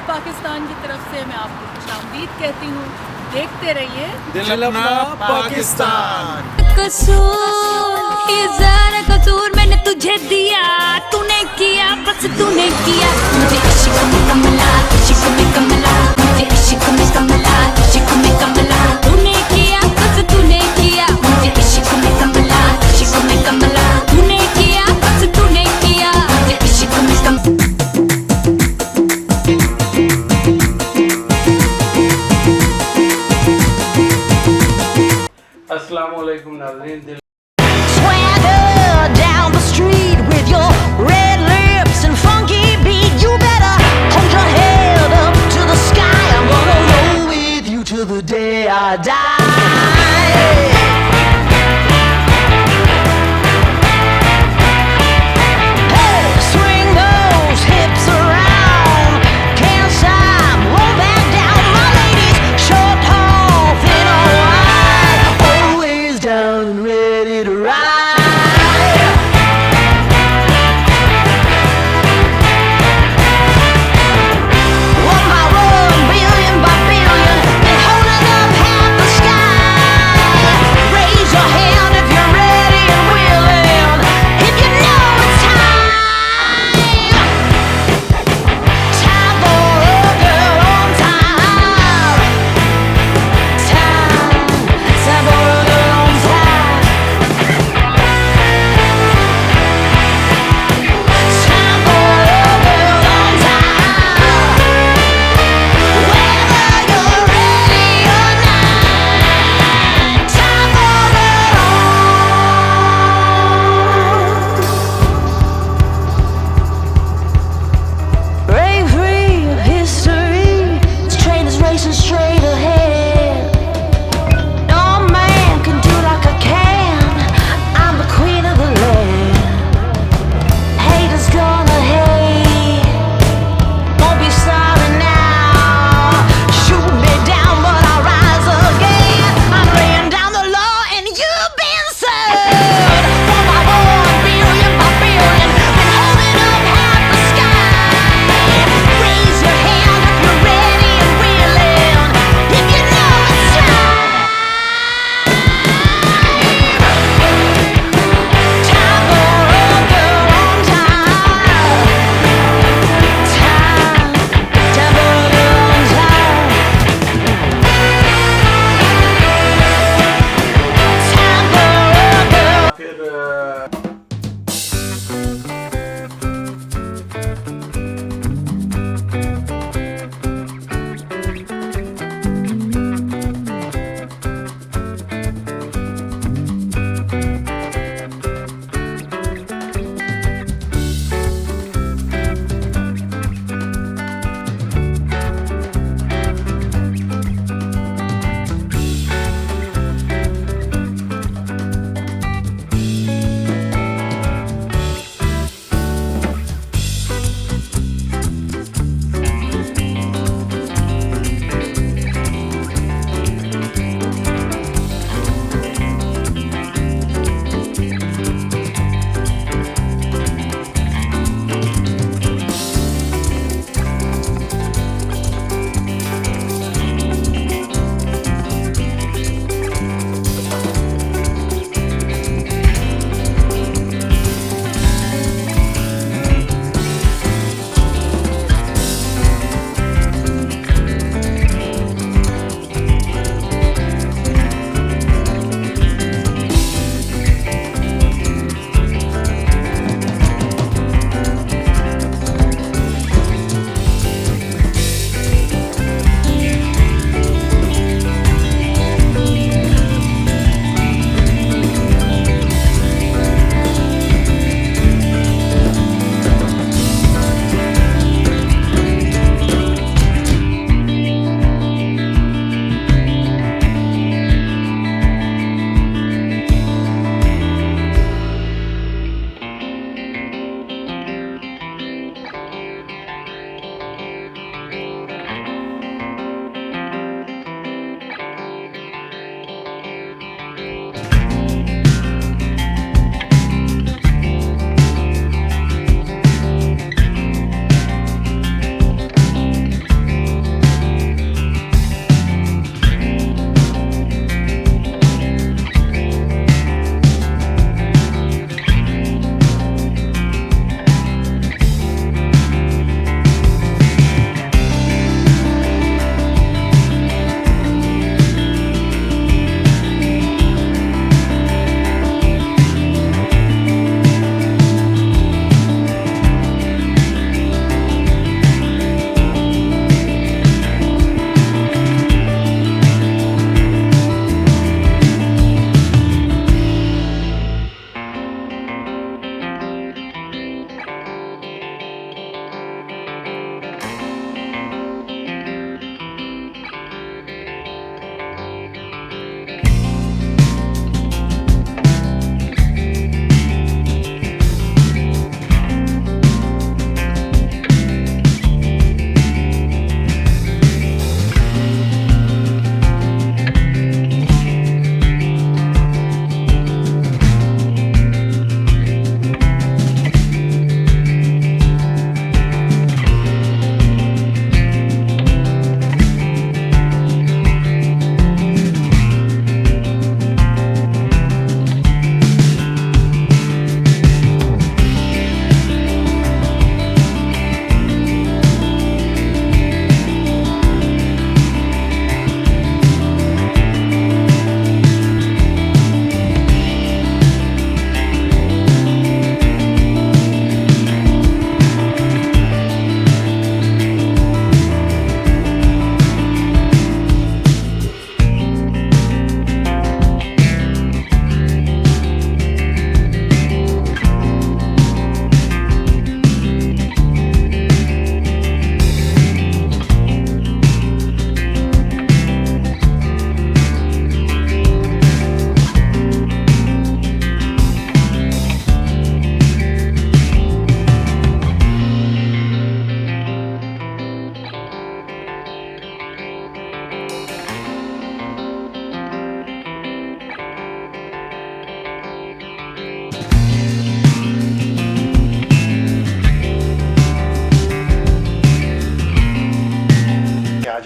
पाकिस्तान की तरफ से मैं आपको खुशामदीद कहती हूँ। देखते रहिए दिल अपना पाकिस्तान। कसूर मैंने तुझे दिया, तूने किया बस तूने किया। मुझे इश्क में कमला, इश्क में कमला, मुझे इश्क में कमला, इश्क में कमला। तूने किया बस तूने किया, मुझे इश्क में कमला, इश्क में कमला। तूने किया बस तूने किया, मुझे इश्क में कमला। अस्सलाम वालेकुम नाज़रीन। दिल Swagger down the street with your red lips and funky beat. You better hold your head up to the sky. I'm gonna roll with you till the day I die. Hey, swing those hips around. Can't stop, roll back down. My ladies, short, tall, thin or wide, always down and ready to ride. One by one, billion by billion, been holding up half the sky. Raise your hand if you're ready and willing, if you know it's time. Time for a girl on time. Time for a girl on time. Time for a girl on time. Whether you're ready or not, time for a break free of history. This train is racing straight ahead. No man can do like I can. I'm the queen of the land. Haters gonna hate. Won't be sorry now. Shoot me down, but I'll rise again. I'm laying down the law, and you've been served. One by one, billion by billion, been holding up half the sky. Raise your hand if you're ready and willing.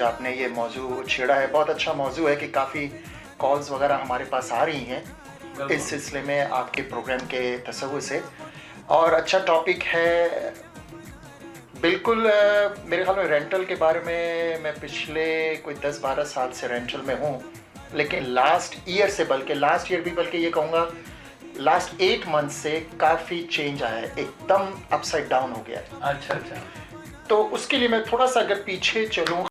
आपने ये मौजू छेड़ा है, बहुत अच्छा मौजू है कि काफ़ी कॉल्स वगैरह हमारे पास आ रही हैं इस सिलसिले में आपके प्रोग्राम के तसव्वुर से, और अच्छा टॉपिक है बिल्कुल। मेरे ख्याल में रेंटल के बारे में मैं पिछले कोई 10-12 साल से रेंटल में हूँ, लेकिन लास्ट ईयर से, बल्कि लास्ट ईयर भी, बल्कि ये कहूँगा लास्ट 8 मंथ से काफ़ी चेंज आया है, एकदम अपसाइड डाउन हो गया है। अच्छा। तो उसके लिए मैं थोड़ा सा अगर पीछे चलूँ,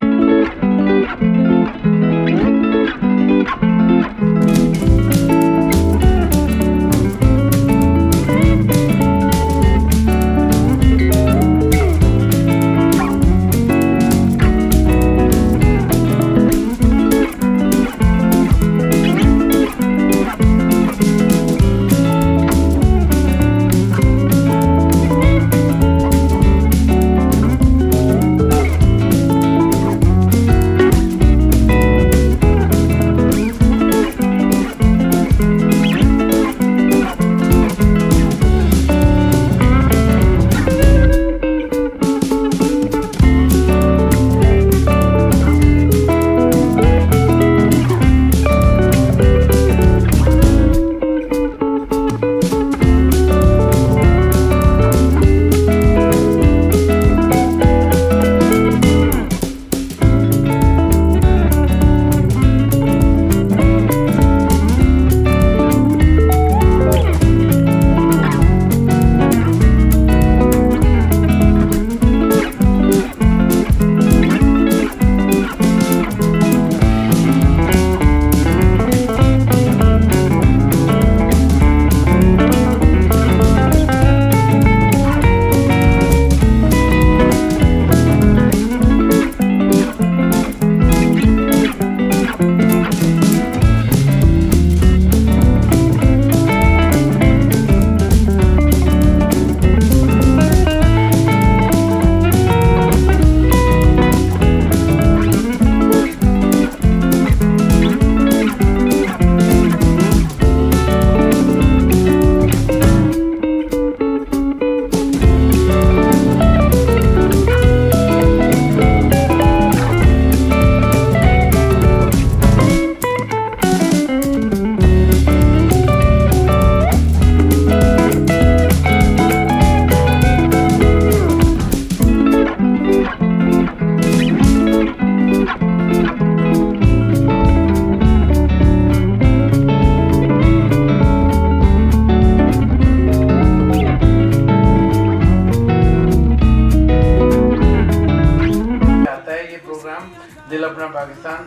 दिल अपना पाकिस्तान।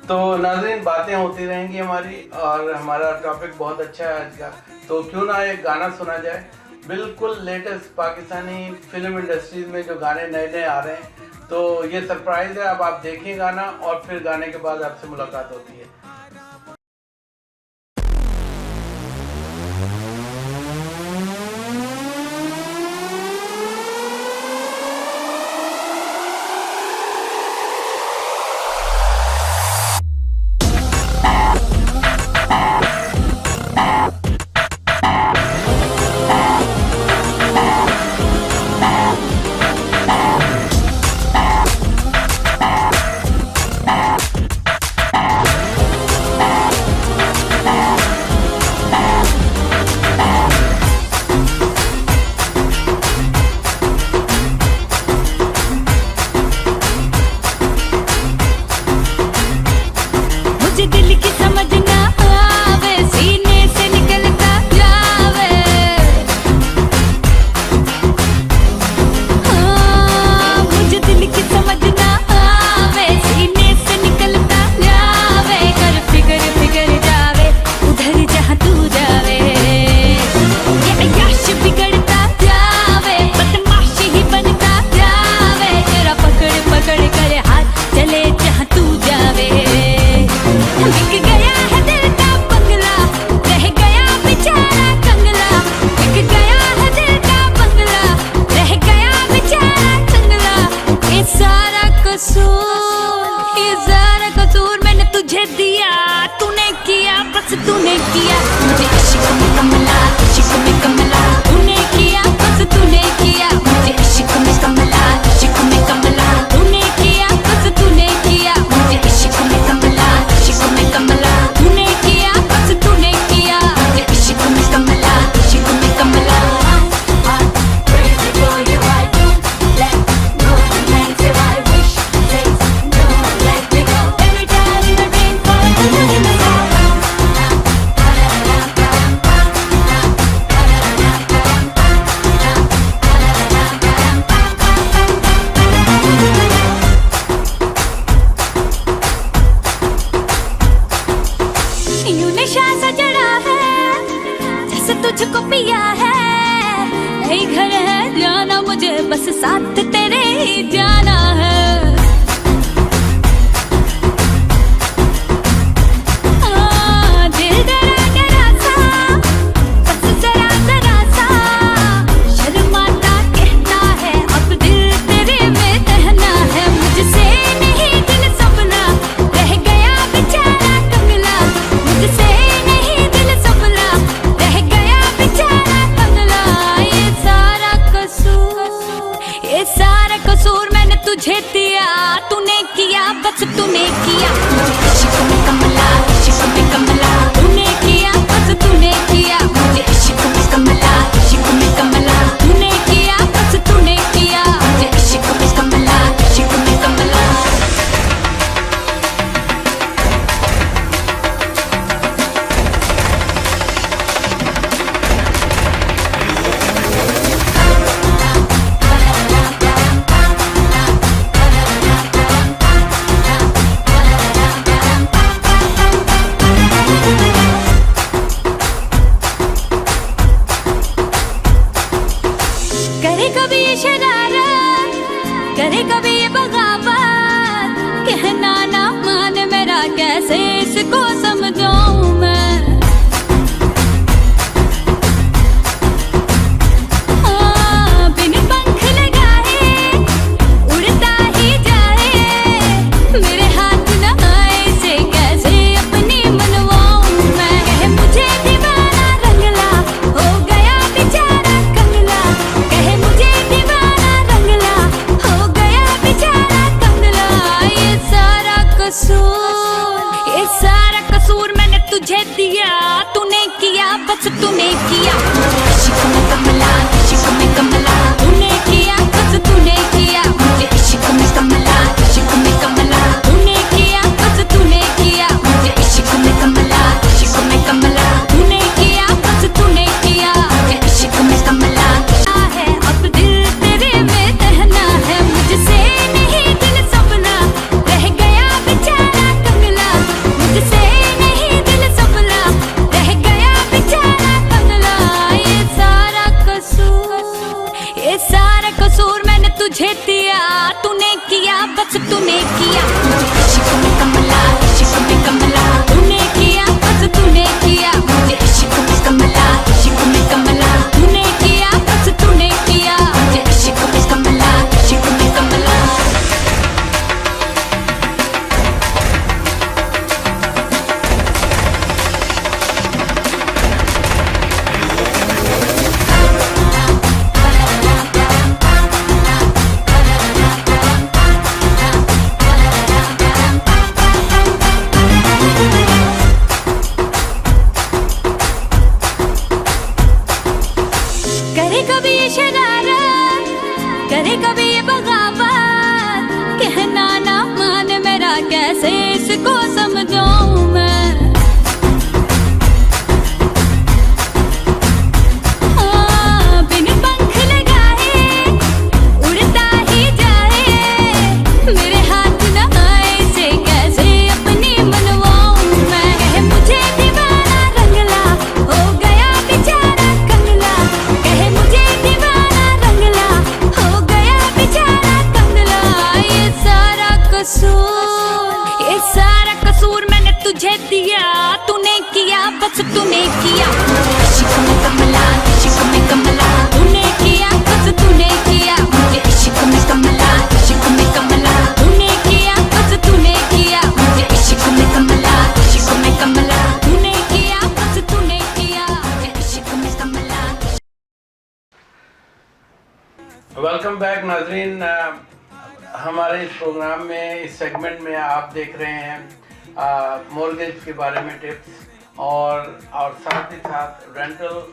तो नाज़रीन, बातें होती रहेंगी हमारी, और हमारा टॉपिक बहुत अच्छा है आज का, तो क्यों ना एक गाना सुना जाए। बिल्कुल लेटेस्ट पाकिस्तानी फिल्म इंडस्ट्रीज में जो गाने नए नए आ रहे हैं, तो ये सरप्राइज़ है। अब आप देखिए गाना, और फिर गाने के बाद आपसे मुलाकात होती है। तूने किया मुझको पिया है, यही घर है जाना मुझे, बस साथ तेरे ही जाना है। दिल डरा डरा सा, बस जरा जरा सा शर्माता कहता है, अब दिल तेरे में रहना है। मुझसे नहीं दिल संभला, रह गया बेचारा कंगला। मुझसे नहीं दिल संभला, रह गया बेचारा कंगला। ये सारा कसूर मैंने तुझे दिया, तूने किया बस तूने किया। मुझे इश्क में कमला, इश्क में कमला, तूने किया बस तूने किया। मुझे इश्क में कमला, इश्क में कमला, तूने किया बस तूने किया। मुझे इश्क में कमला, इश्क में कमला। करे कभी ये शरारत, करे कभी ये बगावत, कहना ना मान मेरा, कैसे इसको समझाऊं मैं। बिन पंख लगाए उड़ता ही जाए, मेरे हाथ न आए से कैसे अपनी मनवाऊं मैं। कह मुझे दीवाना रंगला, हो गया बेचारा कंगला। कह मुझे दीवाना रंगला, हो गया बेचारा कंगला। ये सारा कसूर मैंने तुझे दिया, तूने किया बस तूने किया। मुझे इश्क में कमला, इश्क में कमला, तूने किया बस तूने किया। मुझे इश्क में कमला, इश्क में कमला, तूने किया बस तूने किया। मुझे इश्क में कमला, इश्क में कमला, तूने किया बस तूने किया। मुझे इश्क में कमला है, अब दिल तेरे में रहना है। मुझसे नहीं दिल संभला, रह गया बेचारा कंगला। मुझसे नहीं दिल संभला, रह गया बेचारा कंगला। ये सारा कसूर मैंने तुझे दिया, तूने किया बस तूने किया। मुझे इश्क में कमला, इश्क में कमला, तूने किया बस तूने किया। मुझे इश्क में कमला, इश्क में कमला, तूने किया बस तूने किया। मुझे इश्क में कमला, इश्क में कमला। करे कभी ये शरारत, करे कभी ये बगावत, कहना ना मान मेरा, कैसे इसको समझाऊं मैं। बिन पंख लगाए उड़ता ही जाए, मेरे हाथ न आए से कैसे अपनी मनवाऊं मैं। कह मुझे दीवाना रंगला, हो गया बेचारा कंगला। कह मुझे दीवाना रंगला, हो गया बेचारा कंगला। ये सारा कसूर मैंने तुझे दिया, तूने किया बस तूने किया। मुझे इश्क में कमला, इश्क में कमला, तूने किया बस तूने किया। मुझे इश्क में कमला, इश्क में कमला, तूने किया बस तूने किया। मुझे इश्क में कमला, इश्क में कमला, तूने किया बस तूने किया। मुझे इश्क में कमला। वेलकम बैक नाजरीन। हमारे इस प्रोग्राम में, इस सेगमेंट में आप देख रहे हैं मॉर्गेज के बारे में टिप्स और साथ ही साथ रेंटल।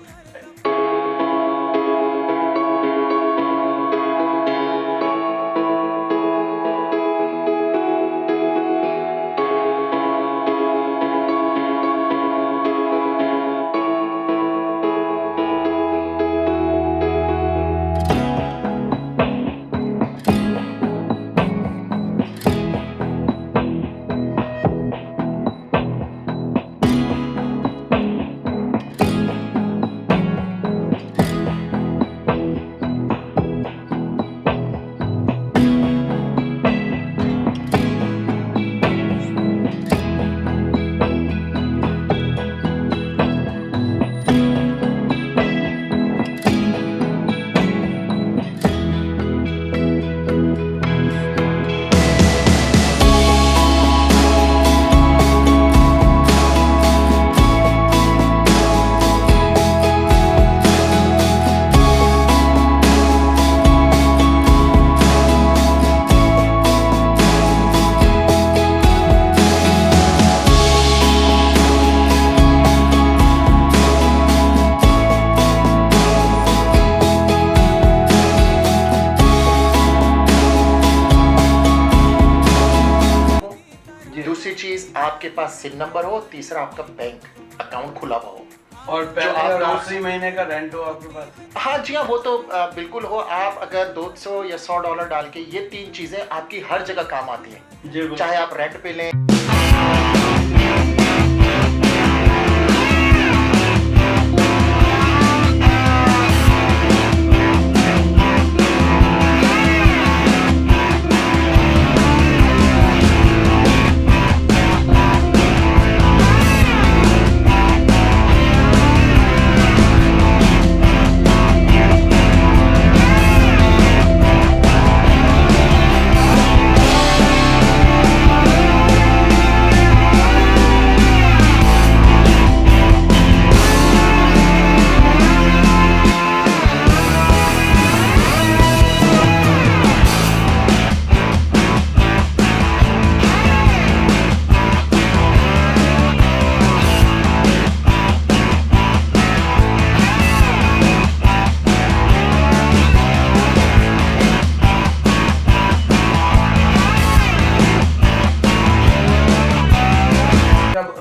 चीज आपके पास सिम नंबर हो, तीसरा आपका बैंक अकाउंट खुला हुआ हो, और जो पहले आप और 200 आखिरी महीने का रेंट हो आपके पास। हाँ जी हाँ, वो तो बिल्कुल हो। आप अगर 200 या $100 डाल के, ये 3 चीजें आपकी हर जगह काम आती हैं, जी बिल्कुल। चाहे आप रेंट पे लें।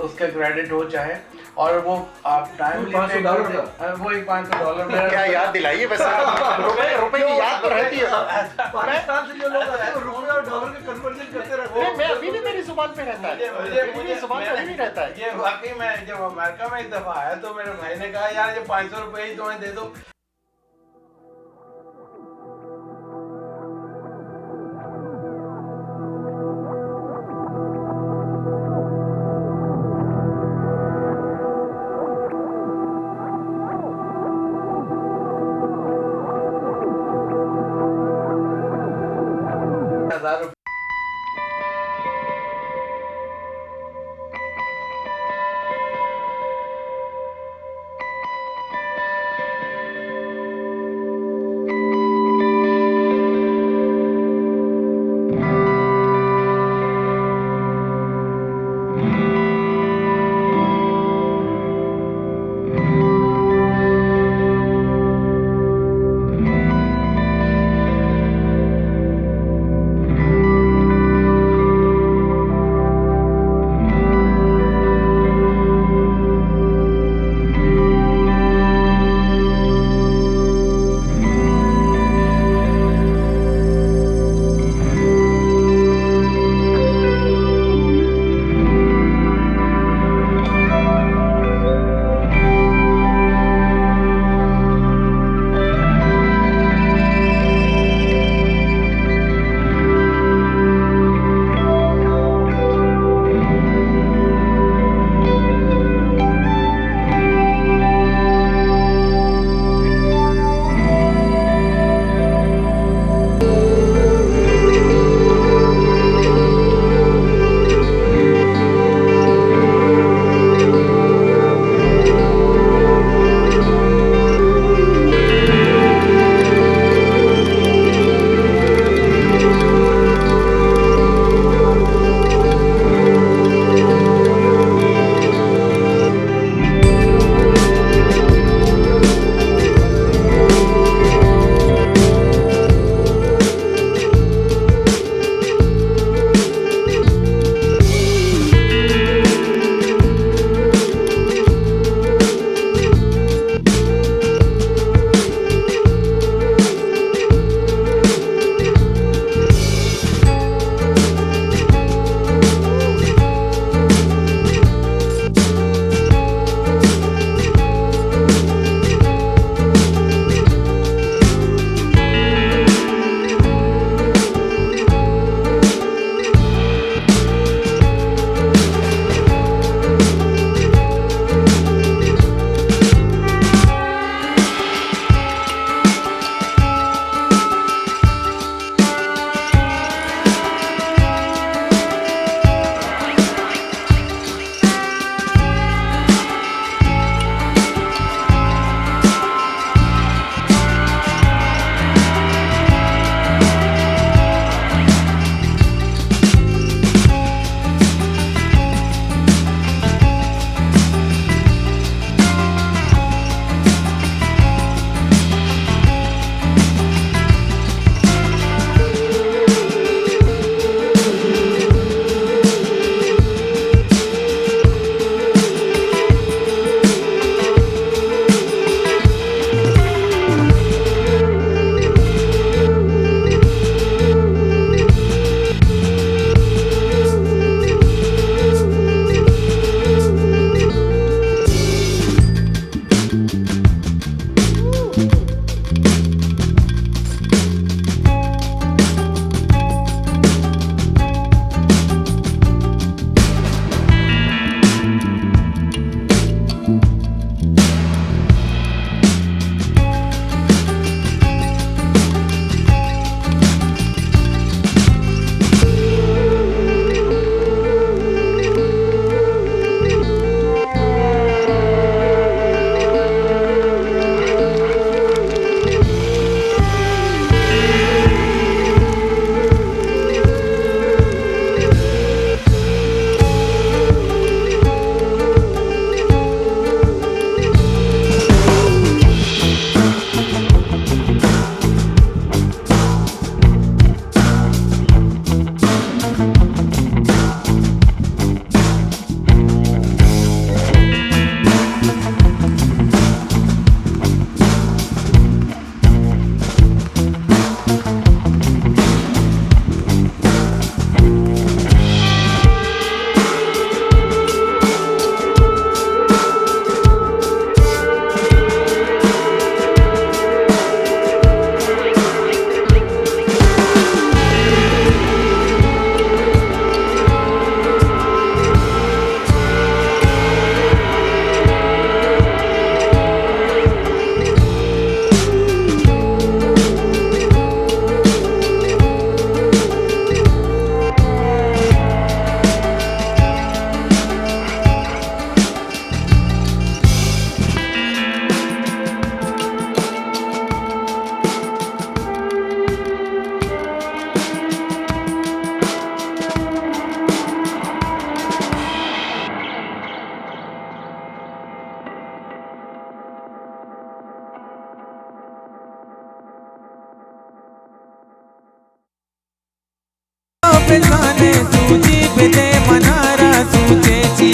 उसका क्रेडिट हो चाहे, और वो आप टाइमली $500 वो ही $500 मेरा क्या याद दिलाइए वैसे। रुपए की याद तो रहती है। पाकिस्तान से जो लोग आते हैं वो रुपए और डॉलर का कन्वर्जन करते रहते हैं। मैं अभी भी मेरी जुबान पे रहता है, मेरी जुबान पे अभी भी रहता है। ये वाकई में जब अमेरिका में एक दफा आया तो मेरे भाई ने कहा यार ये ₹500 ही तुम्हें दे दो। ₹1000 तो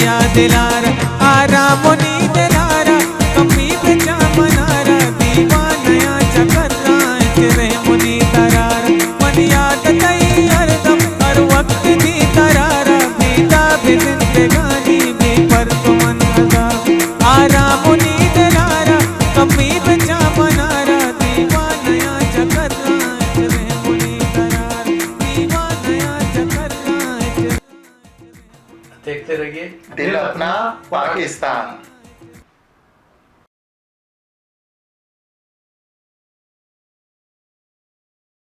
मनिया दिलारा आराम नी दिलारा कमी बेचा मनारा दीवानया चकरा चरे मुनी तरारा मन याद तई हरदम हर वक्त दी तरारा बीता भी जिंदगानी भी पर तुमन अदा आराम नी दिलारा कमी बेचा मनारा दीवानया चकरा चरे मुनी तरारा दीवानया चकरा देखते रहिए दिल अपना पाकिस्तान।